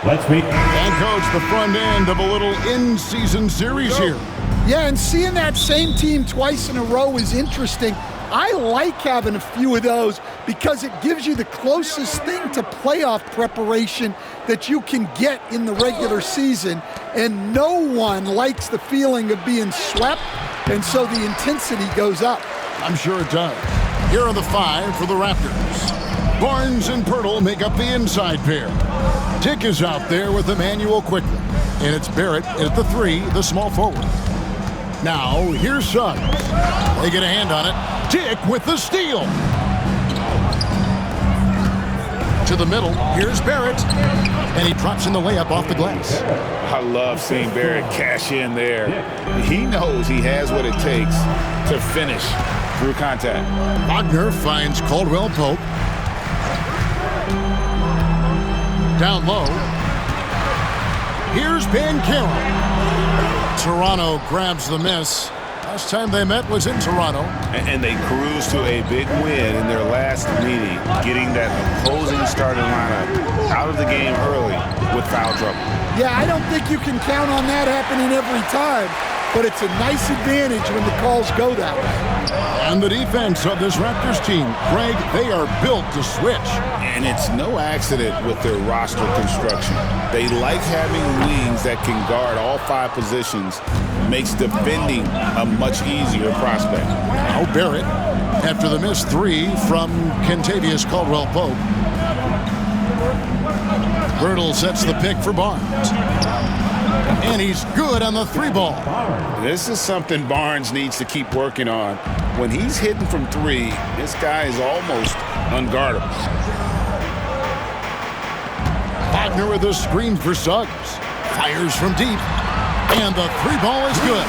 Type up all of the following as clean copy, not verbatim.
Let's meet. And coach, the front end of a little in-season series here. Yeah, and seeing that same team twice in a row is interesting. I like having a few of those because it gives you the closest thing to playoff preparation that you can get in the regular season. And no one likes the feeling of being swept, and so the intensity goes up. I'm sure it does. Here are the 5 for the Raptors. Barnes and Pirtle make up the inside pair. Dick is out there with Emmanuel Quickly. And it's Barrett at the 3, the small forward. Now, here's Suggs. They get a hand on it. Dick with the steal. To the middle, here's Barrett. And he drops in the layup off the glass. I love seeing Barrett cash in there. He knows he has what it takes to finish through contact. Wagner finds Caldwell Pope. Down low. Here's Banchero. Toronto grabs the miss. Last time they met was in Toronto. And they cruise to a big win in their last meeting, getting that opposing starting lineup out of the game early with foul trouble. Yeah, I don't think you can count on that happening every time, but it's a nice advantage when the calls go that way. And the defense of this Raptors team, Greg, they are built to switch. And it's no accident with their roster construction. They like having wings that can guard all 5 positions. Makes defending a much easier prospect. Now Barrett, after the missed 3 from Kentavious Caldwell-Pope. Birtle sets the pick for Barnes. And he's good on the 3 ball. This is something Barnes needs to keep working on. When he's hitting from 3, this guy is almost unguardable. Wagner with a screen for Suggs. Fires from deep. And the 3 ball is good.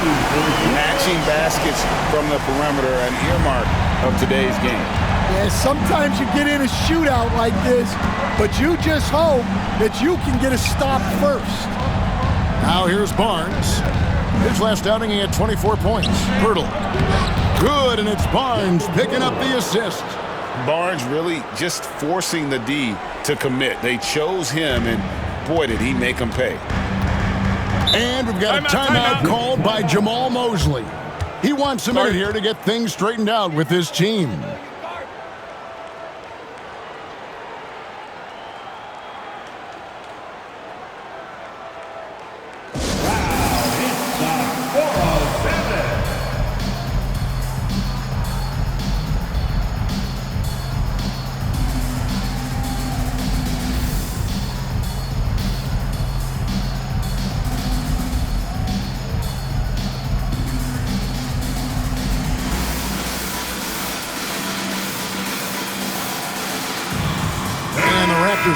Matching baskets from the perimeter, an earmark of today's game. Yeah, sometimes you get in a shootout like this, but you just hope that you can get a stop first. Now here's Barnes. His last outing, he had 24 points. Pirtle. Good, and it's Barnes picking up the assist. Barnes really just forcing the D to commit. They chose him, and boy, did he make them pay. And we've got a timeout called by Jamal Mosley. He wants a minute here to get things straightened out with his team.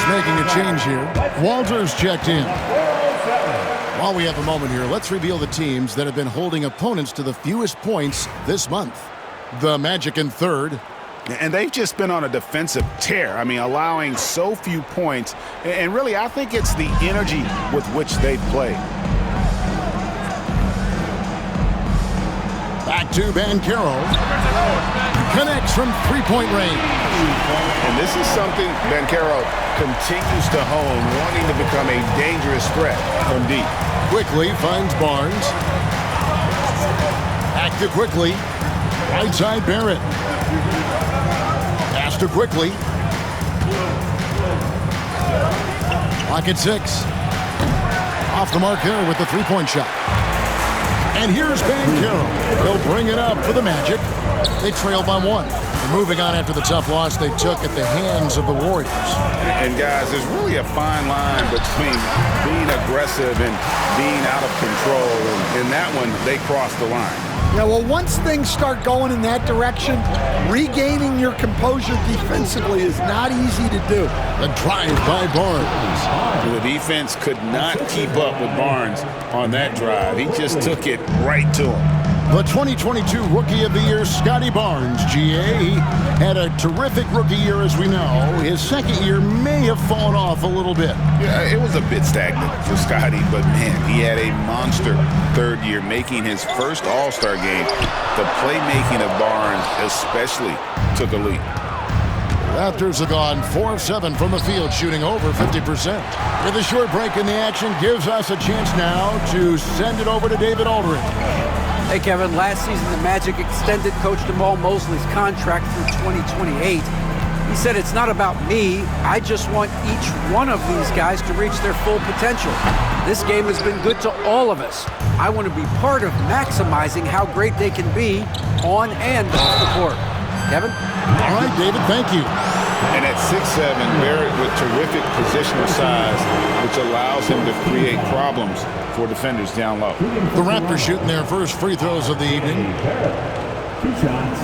Making a change here. Walters checked in. While we have a moment here, let's reveal the teams that have been holding opponents to the fewest points this month. The Magic in 3rd. And they've just been on a defensive tear. I mean, allowing so few points. And really, I think it's the energy with which they play. Back to Banchero. Connects from 3-point range. And this is something Banchero continues to hone, wanting to become a dangerous threat from deep. Quickly finds Barnes. Back to Quickly. Right side Barrett. Pass to Quickly. Clock at 6. Off the mark there with the 3-point shot. And here's Banchero. He'll bring it up for the Magic. They trail by 1. Moving on after the tough loss they took at the hands of the Warriors. And guys, there's really a fine line between being aggressive and being out of control. And in that one, they crossed the line. Yeah, well, once things start going in that direction, regaining your composure defensively is not easy to do. The drive by Barnes. The defense could not keep up with Barnes on that drive. He just took it right to him. The 2022 Rookie of the Year, Scotty Barnes, GA, had a terrific rookie year, as we know. His second year may have fallen off a little bit. Yeah, it was a bit stagnant for Scotty, but man, he had a monster third year, making his first All-Star game. The playmaking of Barnes especially took a leap. Raptors have gone 4 of 7 from the field, shooting over 50%. With a short break in the action, gives us a chance now to send it over to David Aldridge. Hey, Kevin, last season the Magic extended Coach Jamal Mosley's contract through 2028. He said, "It's not about me. I just want each one of these guys to reach their full potential. This game has been good to all of us. I want to be part of maximizing how great they can be on and off the court." Kevin? All right, David, thank you. And at 6'7", Barrett with terrific positional size, which allows him to create problems for defenders down low. The Raptors shooting their first free throws of the evening. 2 shots.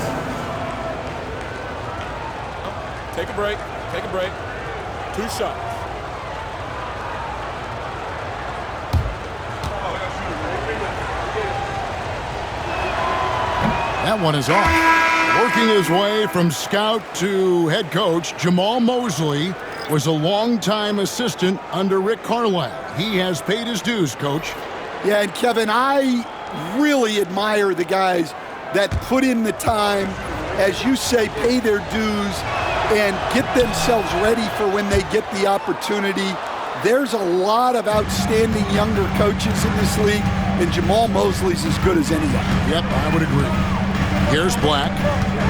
Take a break. Take a break. 2 shots. That one is off. Working his way from scout to head coach, Jamal Mosley was a longtime assistant under Rick Carlisle. He has paid his dues, Coach. Yeah, and Kevin, I really admire the guys that put in the time, as you say, pay their dues, and get themselves ready for when they get the opportunity. There's a lot of outstanding younger coaches in this league, and Jamal Mosley's as good as any of them. Yep, I would agree. Here's Black.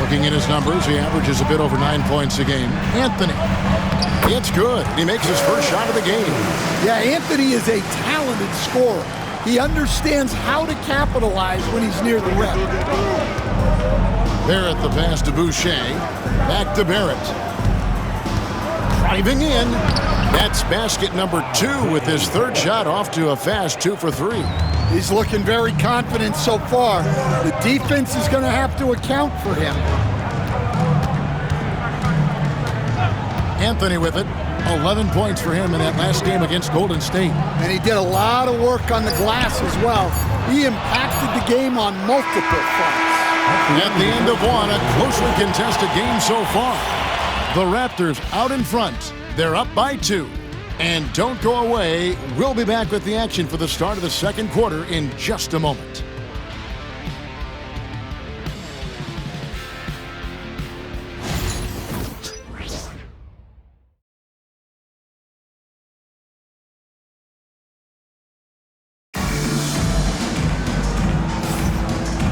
Looking at his numbers, he averages a bit over 9 points a game. Anthony. It's good. He makes his first shot of the game. Yeah, Anthony is a talented scorer. He understands how to capitalize when he's near the rim. Barrett the pass to Boucher. Back to Barrett. Driving in. That's basket number 2 with his third shot off to a fast 2 for 3. He's looking very confident so far. The defense is going to have to account for him. Anthony with it. 11 points for him in that last game against Golden State. And he did a lot of work on the glass as well. He impacted the game on multiple fronts. At the end of one, a closely contested game so far. The Raptors out in front. They're up by 2. And don't go away. We'll be back with the action for the start of the second quarter in just a moment.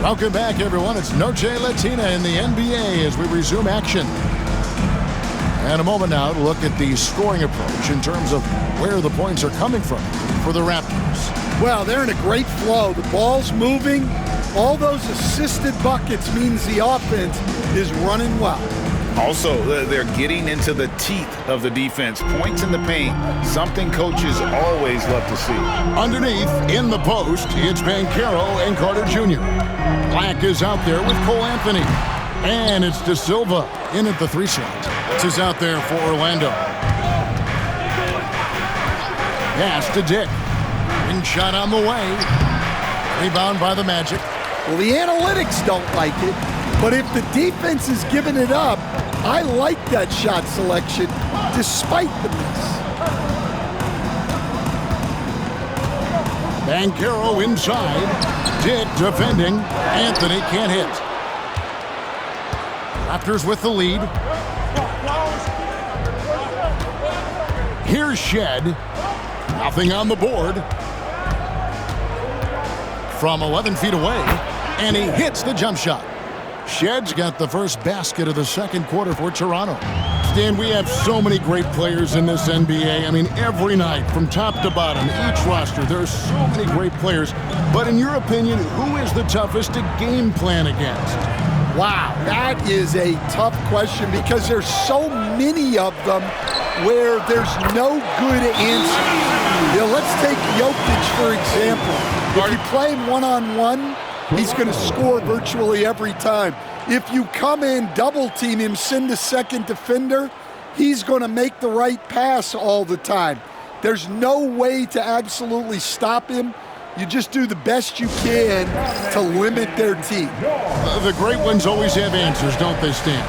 Welcome back, everyone. It's Noche Latina in the NBA as we resume action. And a moment now to look at the scoring approach in terms of where the points are coming from for the Raptors. Well, they're in a great flow. The ball's moving. All those assisted buckets means the offense is running well. Also, they're getting into the teeth of the defense. Points in the paint, something coaches always love to see. Underneath, in the post, it's Banchero and Carter Jr. Black is out there with Cole Anthony. And it's De Silva in at the 3 slot. This is out there for Orlando. Pass to Dick. Wing shot on the way. Rebound by the Magic. Well, the analytics don't like it, but if the defense is giving it up, I like that shot selection despite the miss. Banchero inside. Dick defending. Anthony can't hit. Raptors with the lead. Here's Shed. Nothing on the board. From 11 feet away. And he hits the jump shot. Shed's got the first basket of the second quarter for Toronto. Stan, we have so many great players in this NBA. I mean, every night, from top to bottom, each roster, there's so many great players. But in your opinion, who is the toughest to game plan against? Wow, that is a tough question because there's so many of them where there's no good answer. You know, let's take Jokic, for example. If you play him one-on-one, he's going to score virtually every time. If you come in, double team him, send a second defender, he's going to make the right pass all the time. There's no way to absolutely stop him. You just do the best you can to limit their team. The great ones always have answers, don't they, Stan?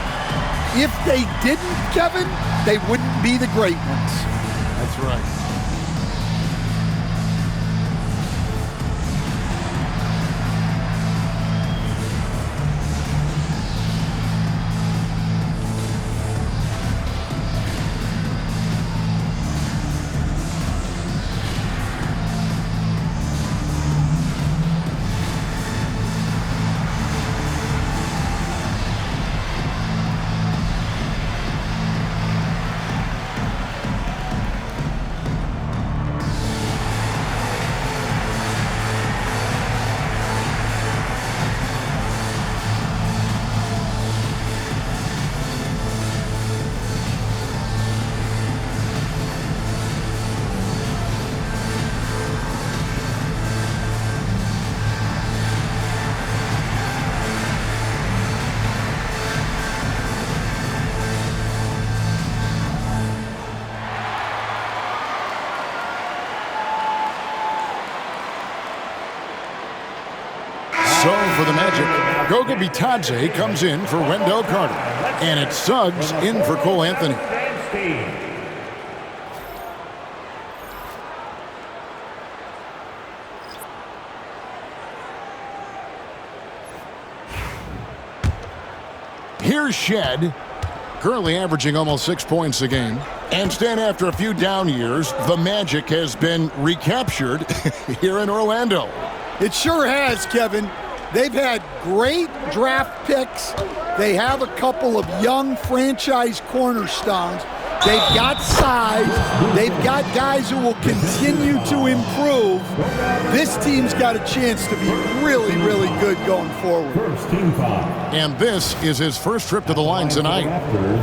If they didn't, Kevin, they wouldn't be the great ones. That's right. So for the Magic, Goga Bitadze comes in for Wendell Carter. And it's Suggs in for Cole Anthony. Here's Shed, currently averaging almost 6 points a game. And Stan, after a few down years, the Magic has been recaptured here in Orlando. It sure has, Kevin. They've had great draft picks. They have a couple of young franchise cornerstones. They've got size. They've got guys who will continue to improve. This team's got a chance to be really, really good going forward. And this is his first trip to the line tonight.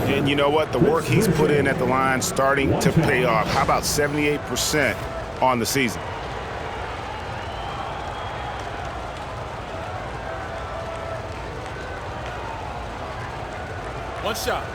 And you know what? The work he's put in at the line starting to pay off. How about 78% on the season? One shot.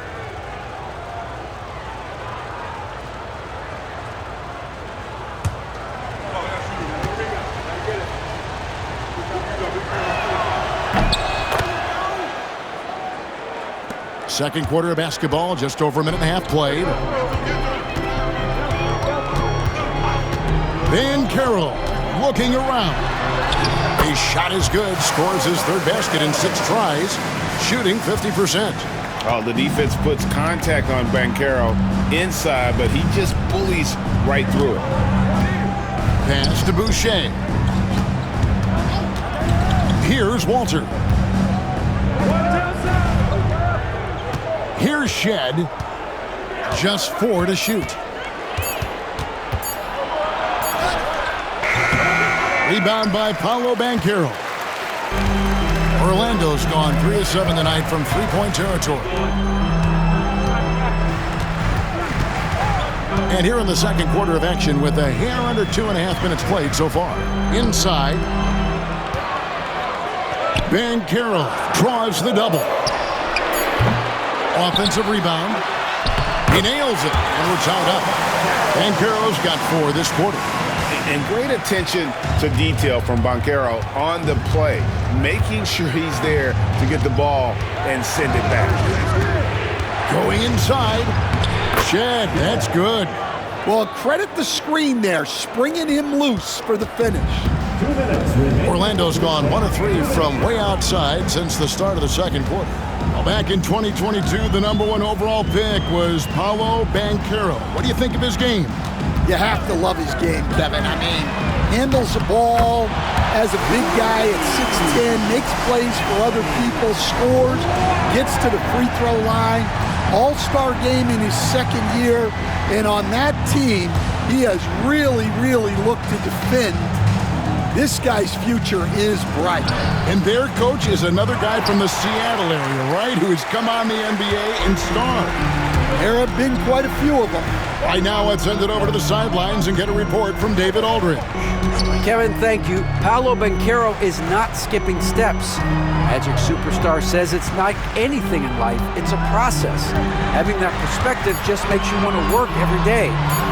Second quarter of basketball, just over a minute and a half played. Van Carroll looking around. His shot is good, scores his third basket in 6 tries, shooting 50%. Oh, the defense puts contact on Banchero inside, but he just bullies right through it. Pass to Boucher. Here's Walter. Here's Shed. Just 4 to shoot. Rebound by Paolo Banchero. Orlando's gone 3 of 7 tonight from three-point territory. And here in the second quarter of action with a hair under 2.5 minutes played so far. Inside. Banchero draws the double. Offensive rebound. He nails it, and we're tied up. Banchero's got 4 this quarter. And great attention to detail from Banchero on the play, making sure he's there to get the ball and send it back. Going inside. Shed, that's good. Well, credit the screen there, springing him loose for the finish. Orlando's gone 1 of 3 from way outside since the start of the second quarter. Well, back in 2022, the #1 overall pick was Paolo Banchero. What do you think of his game? You have to love his game, Kevin. I mean, handles the ball as a big guy at 6'10", makes plays for other people, scores, gets to the free throw line. All-star game in his second year, and on that team, he has really, really looked to defend. This guy's future is bright. And their coach is another guy from the Seattle area, right, who has come on the NBA and starred. There have been quite a few of them. Right now, let's send it over to the sidelines and get a report from David Aldridge. Kevin, thank you. Paolo Banchero is not skipping steps. Magic superstar says it's like anything in life, it's a process. Having that perspective just makes you want to work every day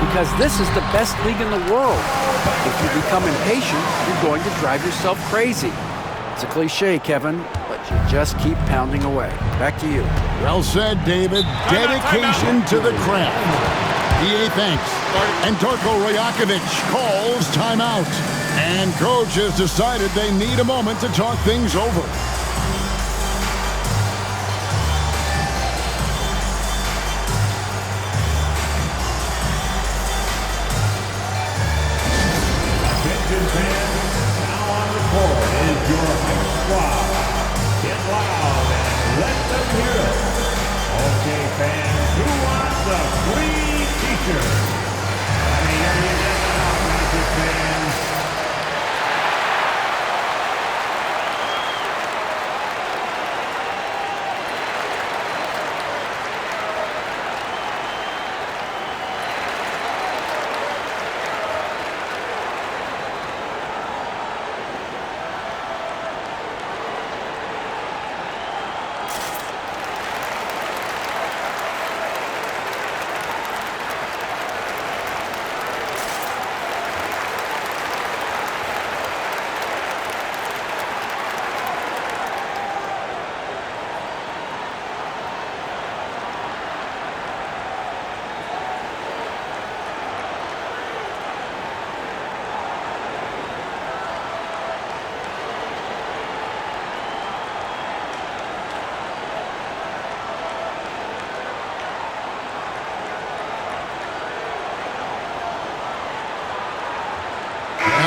because this is the best league in the world. If you become impatient, you're going to drive yourself crazy. It's a cliche, Kevin, but you just keep pounding away. Back to you. Well said, David. Dedication to the craft. EA thanks. And Darko Rajakovic calls timeout. And coach has decided they need a moment to talk things over. Attention fans, now on the court is your high squad. Get loud and let them hear it. Okay, fans, who wants a free t-shirt? Let me hear you get out, Magic fans.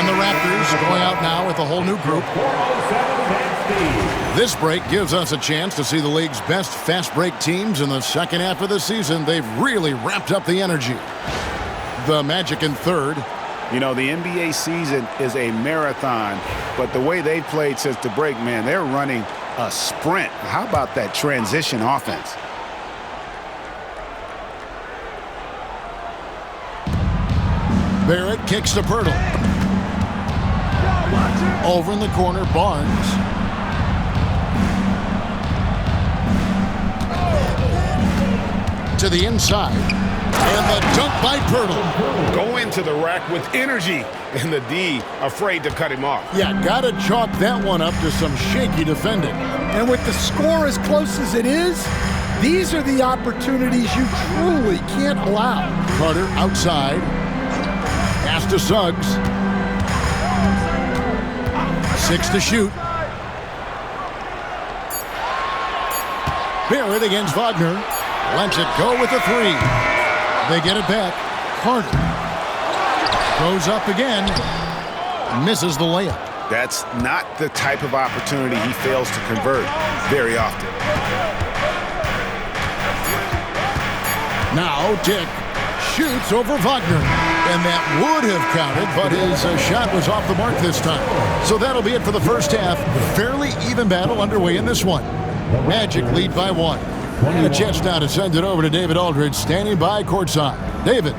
And the Raptors going out now with a whole new group. This break gives us a chance to see the league's best fast break teams in the second half of the season. They've really ramped up the energy. The Magic in third. You know, the NBA season is a marathon, but the way they've played since the break, man, they're running a sprint. How about that transition offense? Barrett kicks to Pirtle. Over in the corner, Barnes. To the inside. And the dunk by Pirtle. Go into the rack with energy. And the D afraid to cut him off. Yeah, gotta chalk that one up to some shaky defending. And with the score as close as it is, these are the opportunities you truly can't allow. Carter outside. Pass to Suggs. 6 to shoot. Barrett against Wagner. Lets it go with a 3. They get it back. Carter goes up again. Misses the layup. That's not the type of opportunity he fails to convert very often. Now Dick shoots over Wagner. And that would have counted, but his shot was off the mark this time. So that'll be it for the first half. Fairly even battle underway in this one. Magic lead by 1. And a chance now to send it over to David Aldridge, standing by courtside. David.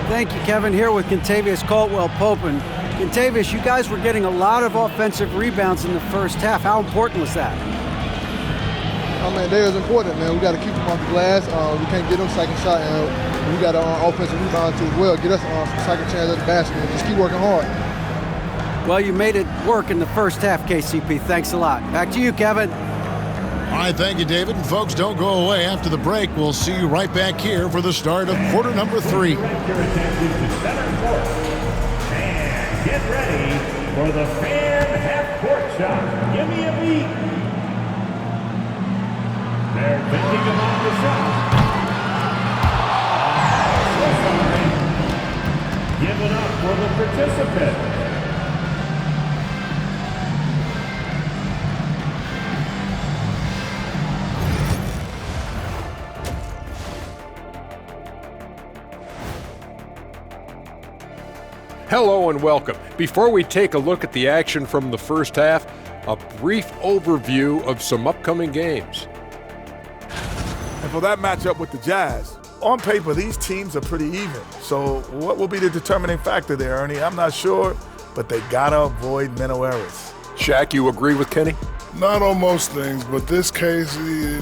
Thank you, Kevin. Here with Kentavious Caldwell-Pope. And Kentavious, you guys were getting a lot of offensive rebounds in the first half. How important was that? Oh, man, that is important, man. We got to keep them off the glass. We can't get them second shot, and we got to offensive rebound too as well. Get us second chance at the basket and just keep working hard. Well, you made it work in the first half, KCP. Thanks a lot. Back to you, Kevin. All right, thank you, David. And folks, don't go away. After the break, we'll see you right back here for the start of quarter number 3. Direct your attention to center court. And get ready for the fan half-court shot. Give me a beat. They're thinking about the shot. Give it up for the participant. Hello and welcome. Before we take a look at the action from the first half, a brief overview of some upcoming games. And for that matchup with the Jazz, on paper, these teams are pretty even. So what will be the determining factor there, Ernie? I'm not sure, but they gotta avoid mental errors. Shaq, you agree with Kenny? Not on most things, but this case, yeah,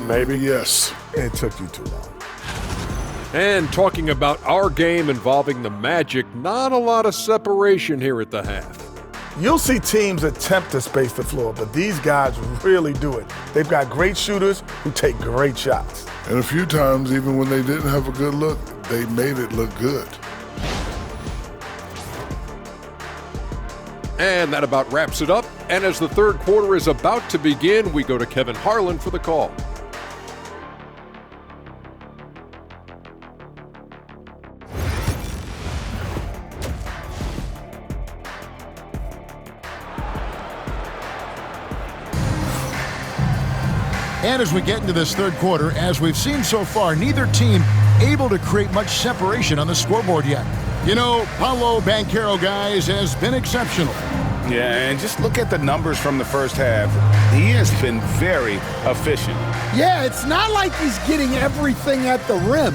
maybe. Yes, it took you too long. And talking about our game involving the Magic, not a lot of separation here at the half. You'll see teams attempt to space the floor, but these guys really do it. They've got great shooters who take great shots. And a few times, even when they didn't have a good look, they made it look good. And that about wraps it up. And as the third quarter is about to begin, we go to Kevin Harlan for the call. And as we get into this third quarter, as we've seen so far, neither team able to create much separation on the scoreboard yet. You know, Paolo Banchero, guys, has been exceptional. Yeah, and just look at the numbers from the first half. He has been very efficient. Yeah, it's not like he's getting everything at the rim.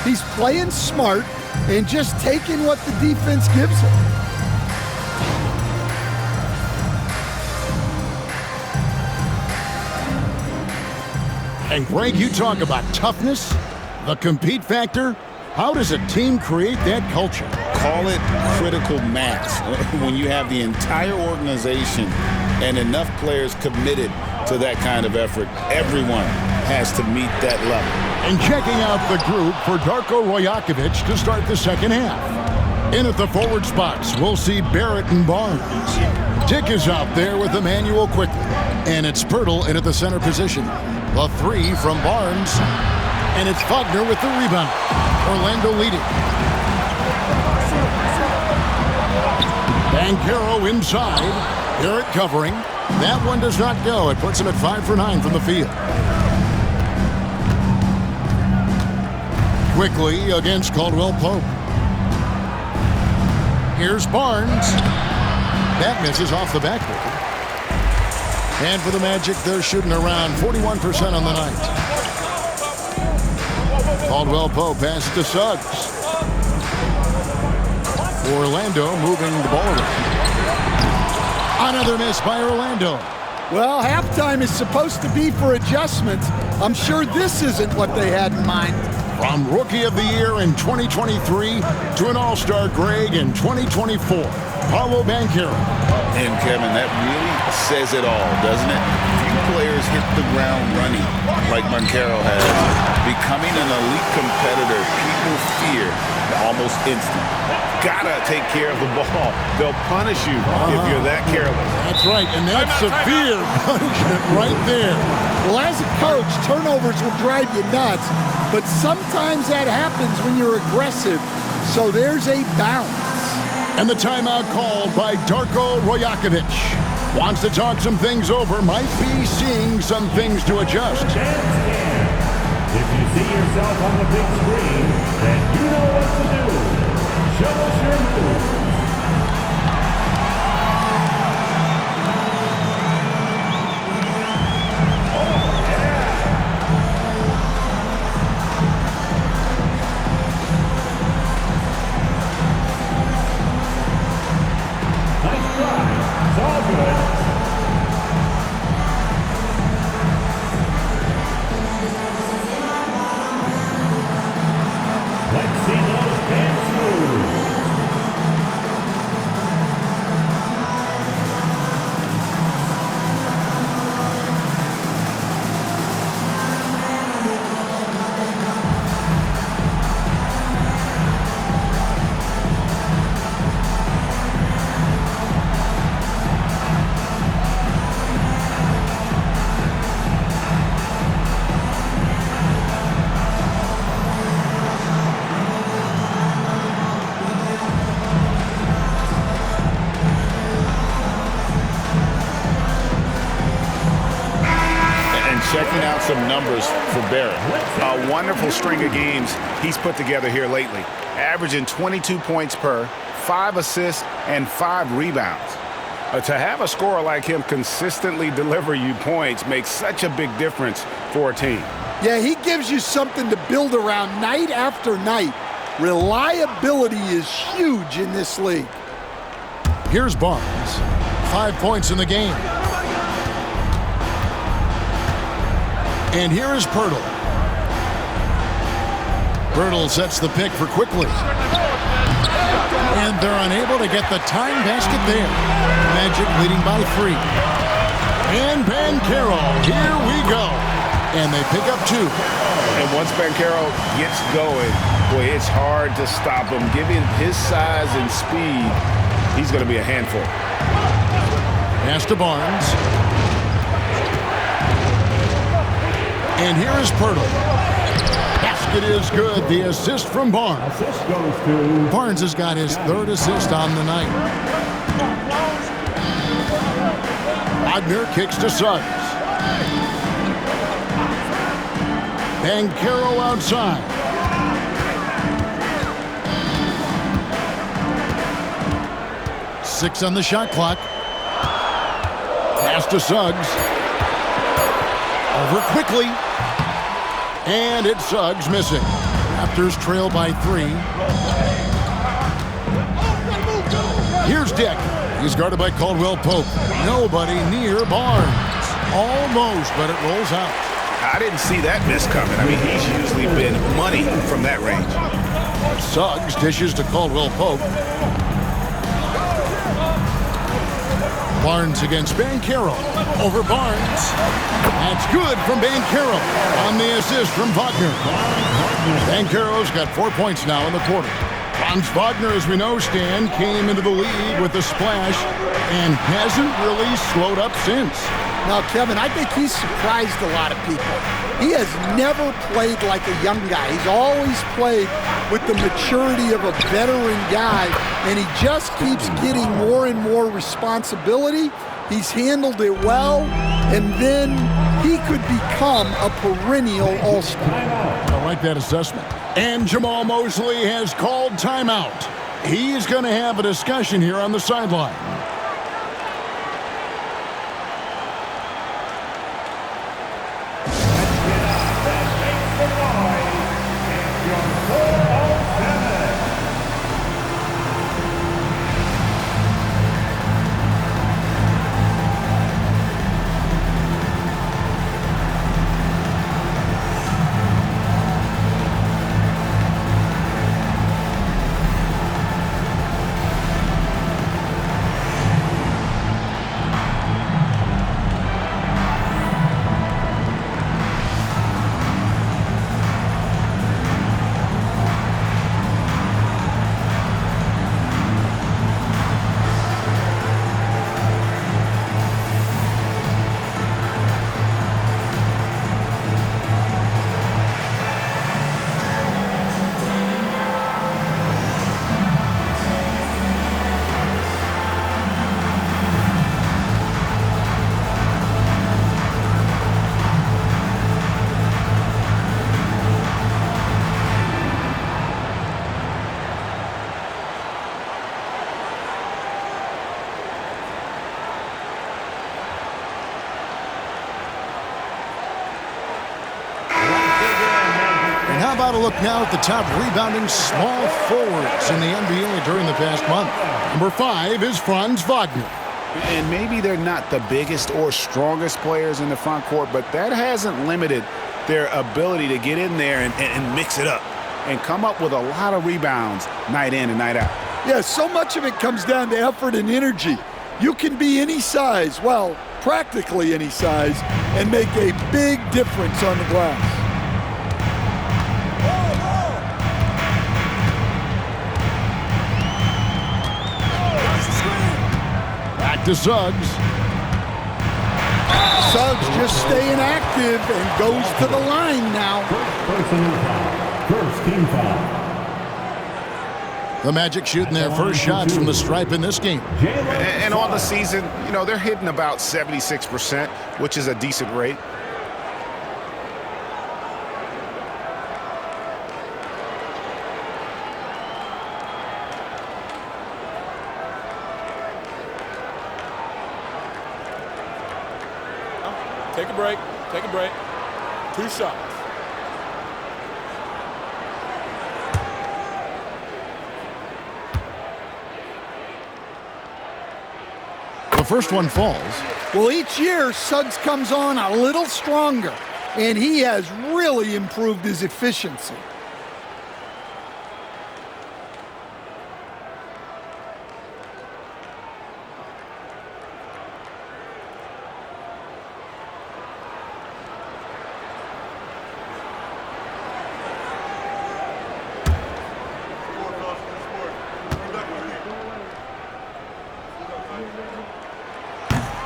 He's playing smart and just taking what the defense gives him. And Greg, you talk about toughness, the compete factor. How does a team create that culture? Call it critical mass. When you have the entire organization and enough players committed to that kind of effort, everyone has to meet that level. And checking out the group for Darko Rajakovic to start the second half. In at the forward spots, we'll see Barrett and Barnes. Dick is out there with Emmanuel quickly. And it's Pirtle in at the center position. The 3 from Barnes. And it's Wagner with the rebound. Orlando leading. Bancaro inside. Garrett covering. That one does not go. It puts him at 5 for 9 from the field. Quickly against Caldwell Pope. Here's Barnes. That misses off the backboard. And for the Magic, they're shooting around 41% on the night. Caldwell Pope passes to Suggs. Orlando moving the ball around. Another miss by Orlando. Well, halftime is supposed to be for adjustments. I'm sure this isn't what they had in mind. From Rookie of the Year in 2023 to an All-Star grade in 2024, Paolo Banchero. And Kevin, that really says it all, doesn't it? Few players hit the ground running like Banchero has. Becoming an elite competitor, people fear almost instant. Gotta take care of the ball. They'll punish you if you're that careless. That's right, and that's severe punishment right there. Well, as a coach, turnovers will drive you nuts, but sometimes that happens when you're aggressive. So there's a balance. And the timeout called by Darko Rojakovic. Wants to talk some things over, might be seeing some things to adjust. If you see yourself on the big screen, then you know what to do. Show us your move. Checking out some numbers for Barrett. A wonderful string of games he's put together here lately. Averaging 22 points per, 5 assists, and 5 rebounds. To have a scorer like him consistently deliver you points makes such a big difference for a team. Yeah, he gives you something to build around night after night. Reliability is huge in this league. Here's Barnes. 5 points in the game. And here is Pirtle. Pirtle sets the pick for Quickly. And they're unable to get the time basket there. Magic leading by 3. And Banchero, here we go. And they pick up 2. And once Banchero gets going, boy, it's hard to stop him. Given his size and speed, he's going to be a handful. Pass to Barnes. And here is Pirtle. Basket is good. The assist from Barnes. Assist goes to Barnes has got his 3rd assist on the night. Wagner kicks to Suggs. Banchero outside. Six on the shot clock. Pass to Suggs. Over Quickly. And it's Suggs missing. Raptors trail by 3. Here's Dick. He's guarded by Caldwell Pope. Nobody near Barnes. Almost, but it rolls out. I didn't see that miss coming. I mean, he's usually been money from that range. Suggs dishes to Caldwell Pope. Barnes against Banchero. Over Barnes. That's good from Banchero on the assist from Wagner. Banchero's got 4 points now in the quarter. Franz Wagner, as we know, Stan, came into the league with a splash and hasn't really slowed up since. Now, Kevin, I think he's surprised a lot of people. He has never played like a young guy. He's always played with the maturity of a veteran guy, and he just keeps getting more and more responsibility. He's handled it well, and then he could become a perennial all-star. I like that assessment. And Jamal Mosley has called timeout. He's going to have a discussion here on the sideline. How about a look now at the top rebounding small forwards in the NBA during the past month? Number 5 is Franz Wagner. And maybe they're not the biggest or strongest players in the front court, but that hasn't limited their ability to get in there and mix it up and come up with a lot of rebounds night in and night out. Yeah, so much of it comes down to effort and energy. You can be any size, well, practically any size, and make a big difference on the glass. Back to Suggs. Suggs just staying active and goes to the line now. First team foul. The Magic shooting their first shots from the stripe in this game. And on the season, you know, they're hitting about 76%, which is a decent rate. Take a break. Take a break. 2 shots. The first one falls. Well, each year, Suggs comes on a little stronger, and he has really improved his efficiency.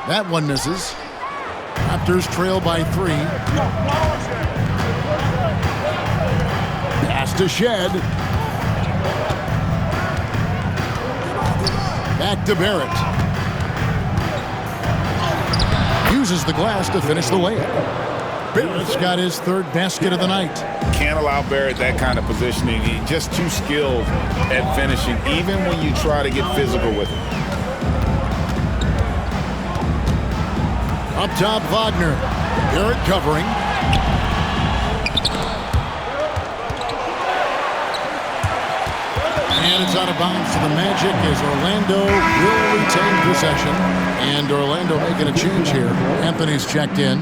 That one misses. Raptors trail by 3. Pass to Shed. Back to Barrett. Uses the glass to finish the layup. Barrett's got his third basket of the night. Can't allow Barrett that kind of positioning. He's just too skilled at finishing, even when you try to get physical with him. Up top, Wagner. Barrett covering. And it's out of bounds to the Magic as Orlando will retain possession. And Orlando making a change here. Anthony's checked in.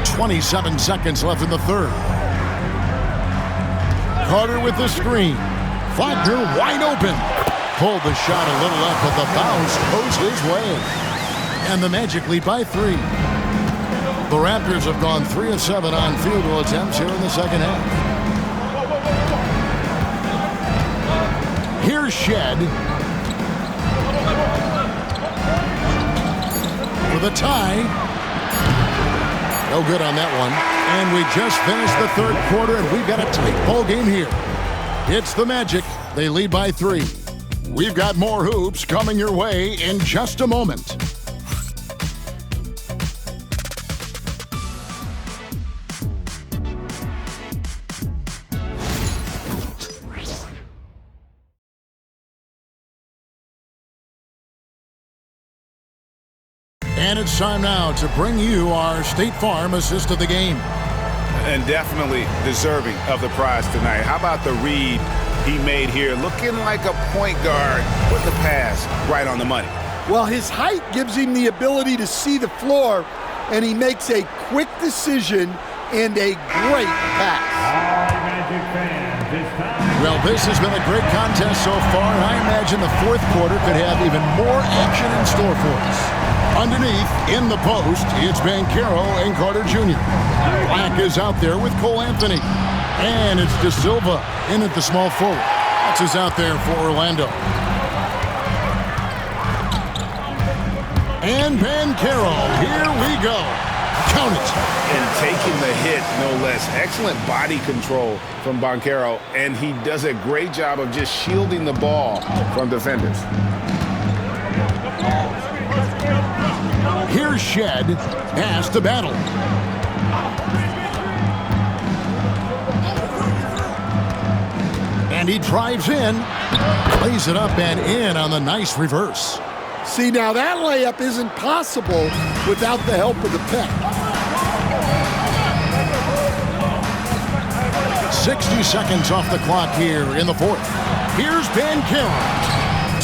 .27 seconds left in the third. Carter with the screen. Wagner wide open. Pulled the shot a little up, but the bounce goes his way. And the Magic lead by 3. The Raptors have gone 3 of 7 on field goal attempts here in the second half. Here's Shed. For the tie. No good on that one. And we just finished the third quarter, and we've got a tight ball game here. It's the Magic. They lead by 3. We've got more hoops coming your way in just a moment. And it's time now to bring you our State Farm assist of the game. And definitely deserving of the prize tonight. How about the read he made here? Looking like a point guard with the pass right on the money. Well, his height gives him the ability to see the floor, and he makes a quick decision and a great pass. Well, this has been a great contest so far, and I imagine the fourth quarter could have even more action in store for us. Underneath, in the post, it's Banchero and Carter Jr. Black is out there with Cole Anthony. And it's De Silva in at the small forward. That's who's out there for Orlando. And Banchero, here we go. Count it. And taking the hit, no less. Excellent body control from Banchero, and he does a great job of just shielding the ball from defenders. Here's Shed. Pass to Battle. And he drives in, plays it up and in on the nice reverse. See, now that layup isn't possible without the help of the pick. 60 seconds off the clock here in the fourth. Here's Banchero.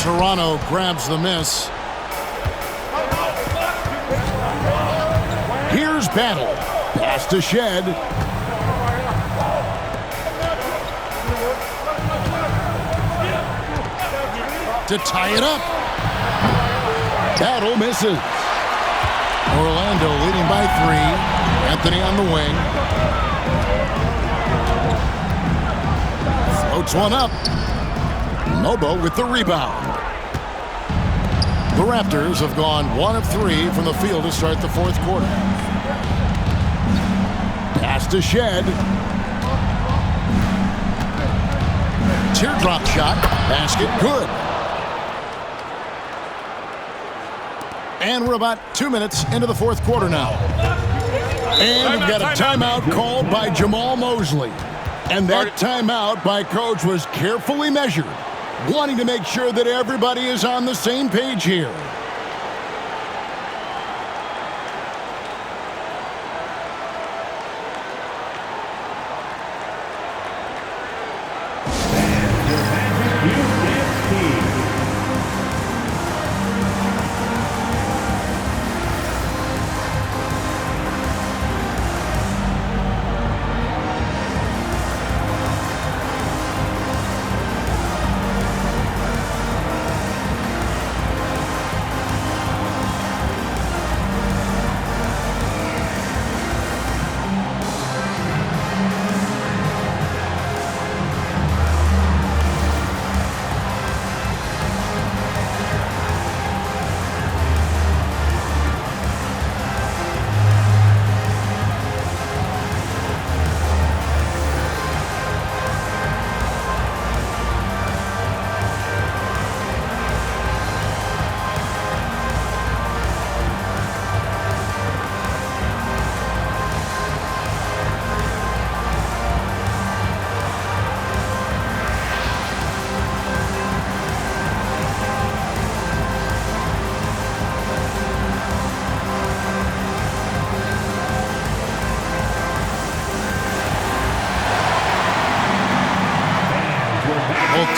Toronto grabs the miss. Here's Battle. Pass to Shed. To tie it up. Battle misses. Orlando leading by 3. Anthony on the wing. Floats one up. Nobo with the rebound. The Raptors have gone 1 of 3 from the field to start the fourth quarter. Pass to Shed. Teardrop shot. Basket good. And we're about 2 minutes into the fourth quarter now. And we've got a timeout called by Jamal Mosley. And that timeout by Coach was carefully measured, wanting to make sure that everybody is on the same page here.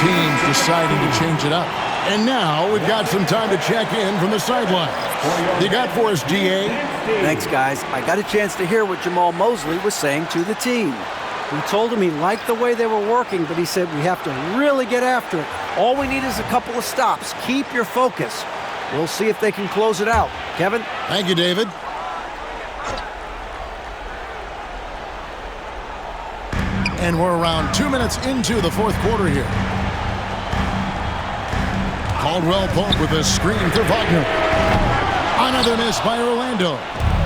Teams deciding to change it up. And now we've got some time to check in from the sideline. You got for us, DA? Thanks, guys. I got a chance to hear what Jamal Mosley was saying to the team. He told him he liked the way they were working, but he said we have to really get after it. All we need is a couple of stops. Keep your focus. We'll see if they can close it out. Kevin? Thank you, David. And we're around 2 minutes into the fourth quarter here. Caldwell Pope with a screen for Wagner. Another miss by Orlando.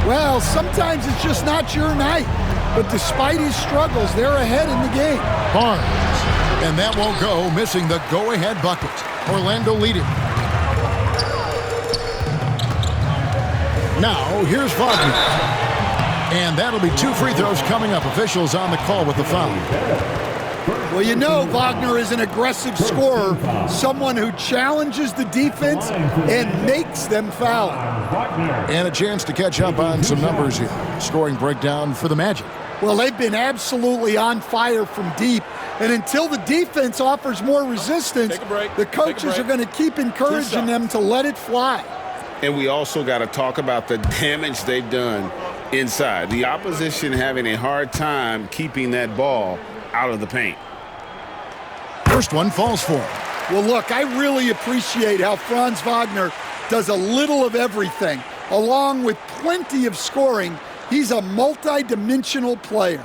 Well, sometimes it's just not your night. But despite his struggles, they're ahead in the game. Barnes. And that won't go, missing the go-ahead bucket. Orlando leading. Now, here's Wagner. And that'll be 2 free throws coming up. Officials on the call with the foul. Well, you know Wagner is an aggressive scorer, someone who challenges the defense and makes them foul. And a chance to catch up on some numbers here. Scoring breakdown for the Magic. Well, they've been absolutely on fire from deep. And until the defense offers more resistance, the coaches are going to keep encouraging them to let it fly. And we also got to talk about the damage they've done inside. The opposition having a hard time keeping that ball out of the paint. First one falls for him. Well, look, I really appreciate how Franz Wagner does a little of everything. Along with plenty of scoring, he's a multi-dimensional player.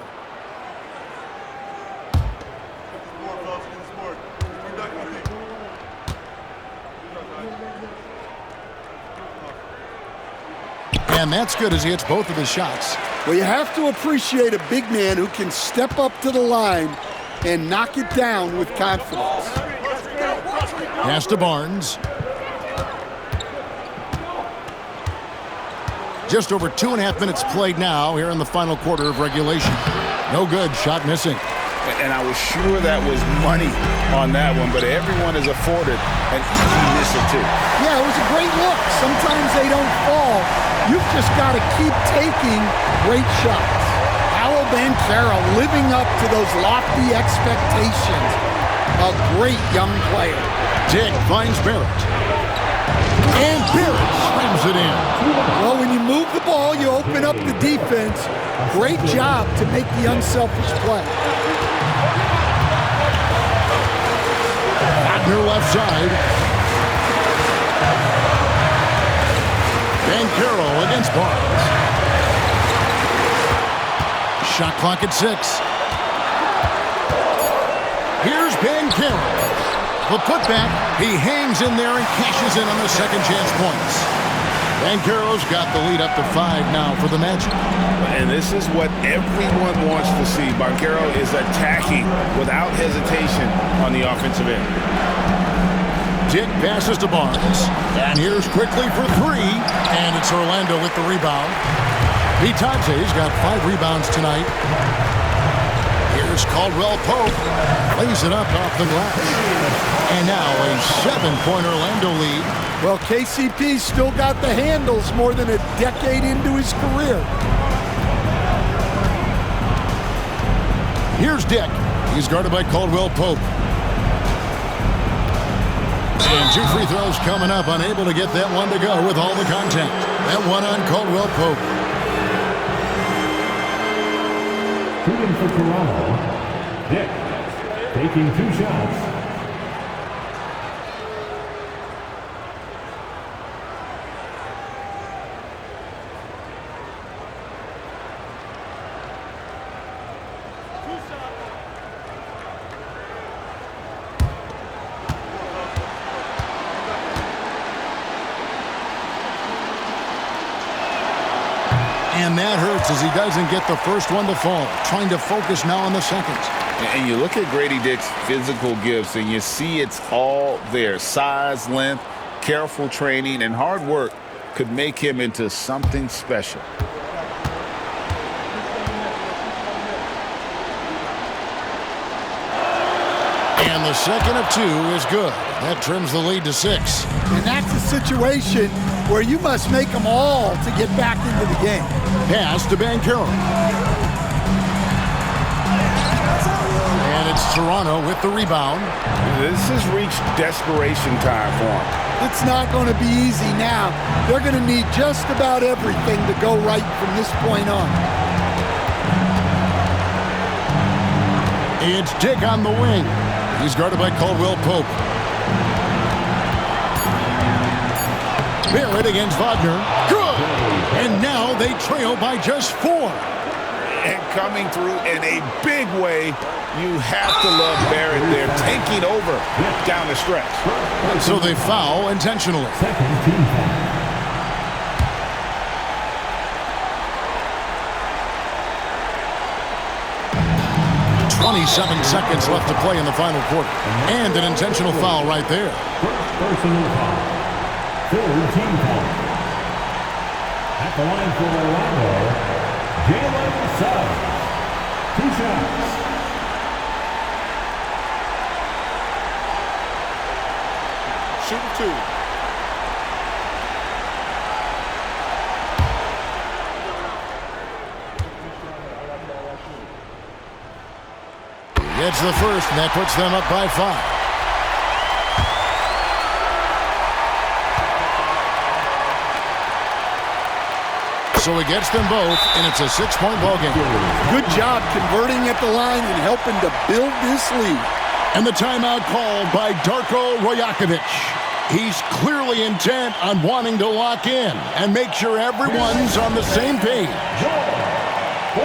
And that's good as he hits both of his shots. Well, you have to appreciate a big man who can step up to the line and knock it down with confidence. Pass to Barnes. Just over 2.5 minutes played now here in the final quarter of regulation. No good, shot missing. And I was sure that was money on that one, but everyone is afforded an easy miss or two. Yeah, it was a great look. Sometimes they don't fall. You've just got to keep taking great shots. Paolo Banchero living up to those lofty expectations. A great young player. Dick finds Barrett. And Barrett slams it in. Well, when you move the ball, you open up the defense. Great job to make the unselfish play. Wagner left side. Banchero against Barnes. Shot clock at 6. Here's Banchero. The putback, he hangs in there and cashes in on the second chance points. Banchero's got the lead up to 5 now for the Magic. And this is what everyone wants to see. Banchero is attacking without hesitation on the offensive end. Dick passes to Barnes. And here's quickly for 3. And it's Orlando with the rebound. Bitate's got 5 rebounds tonight. Here's Caldwell Pope. Lays it up off the glass. And now a 7-point Orlando lead. Well, KCP's still got the handles more than a decade into his career. Here's Dick. He's guarded by Caldwell Pope. And 2 free throws coming up. Unable to get that one to go with all the contact. That one on Caldwell Pope. Shooting for Toronto, Dick, taking 2 shots. And that hurts as he doesn't get the first one to fall. Trying to focus now on the second. And you look at Grady Dick's physical gifts, and you see it's all there. Size, length, careful training, and hard work could make him into something special. And the second of 2 is good. That trims the lead to 6. And that's a situation where you must make them all to get back into the game. Pass to Banchero. And it's Toronto with the rebound. This has reached desperation time for him. It's not going to be easy now. They're going to need just about everything to go right from this point on. It's Dick on the wing. He's guarded by Caldwell Pope. Barrett against Wagner. Good! And now they trail by just 4. and coming through in a big way. You have to love Barrett there, taking over down the stretch. And so they foul intentionally. 27 seconds left to play in the final quarter. And an intentional foul right there. Personal foul. Third team foul. At the line for Orlando, Jalen Suggs. 2 shots. Shooting 2. Gets the first, and that puts them up by 5. So he gets them both, and it's a 6-point ball game. Good job converting at the line and helping to build this lead. And the timeout called by Darko Rajakovic. He's clearly intent on wanting to lock in and make sure everyone's on the same page. 4:07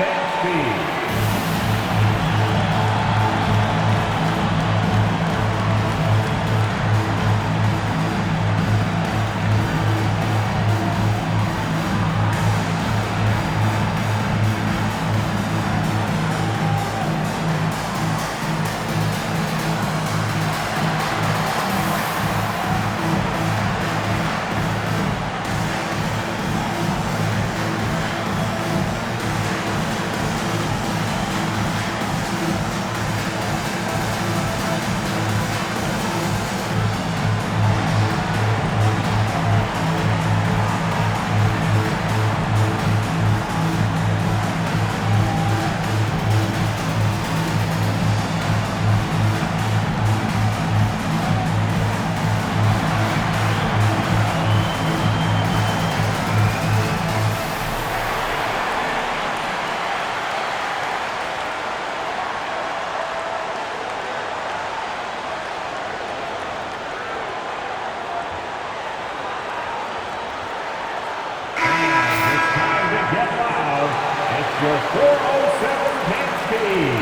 net speed. Your 4:07 net speed.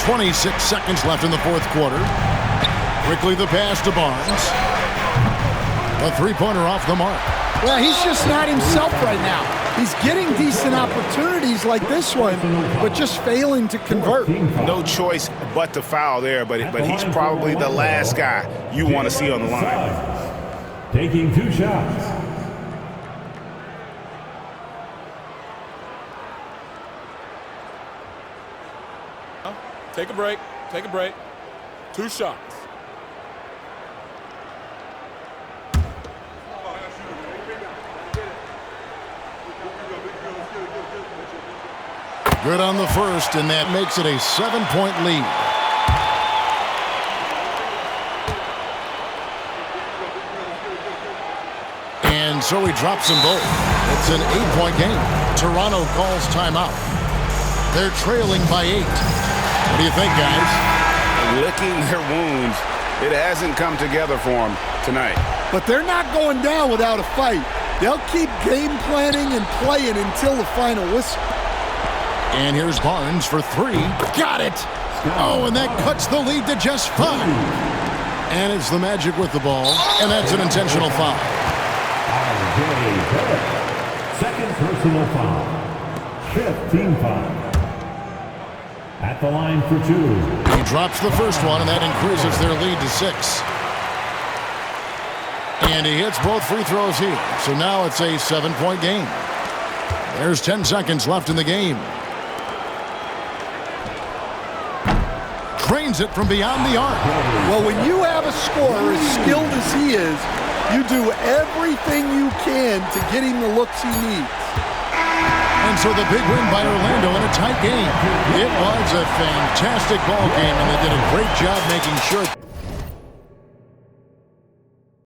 Oh! 26 seconds left in the fourth quarter. Quickly the pass to Barnes. A three-pointer off the mark. Well, he's just not himself right now. He's getting decent opportunities like this one, but just failing to convert. No choice but to foul there, but he's probably the last guy you want to see on the line. Taking 2 shots. Take a break. Take a break. 2 shots. Good on the first, and that makes it a 7-point lead. And so he drops them both. It's an 8-point game. Toronto calls timeout. They're trailing by 8. What do you think, guys? Licking their wounds. It hasn't come together for them tonight. But they're not going down without a fight. They'll keep game planning and playing until the final whistle. And here's Barnes for 3. Got it! Oh, and that cuts the lead to just 5. And it's the Magic with the ball, and that's an intentional foul. Second personal foul. 5th team foul. At the line for 2. He drops the first one, and that increases their lead to 6. And he hits both free throws here. So now it's a 7-point game. There's 10 seconds left in the game. Drains it from beyond the arc. Well, when you have a scorer as skilled as he is, you do everything you can to get him the looks he needs. And so the big win by Orlando in a tight game. It was a fantastic ball game, and they did a great job making sure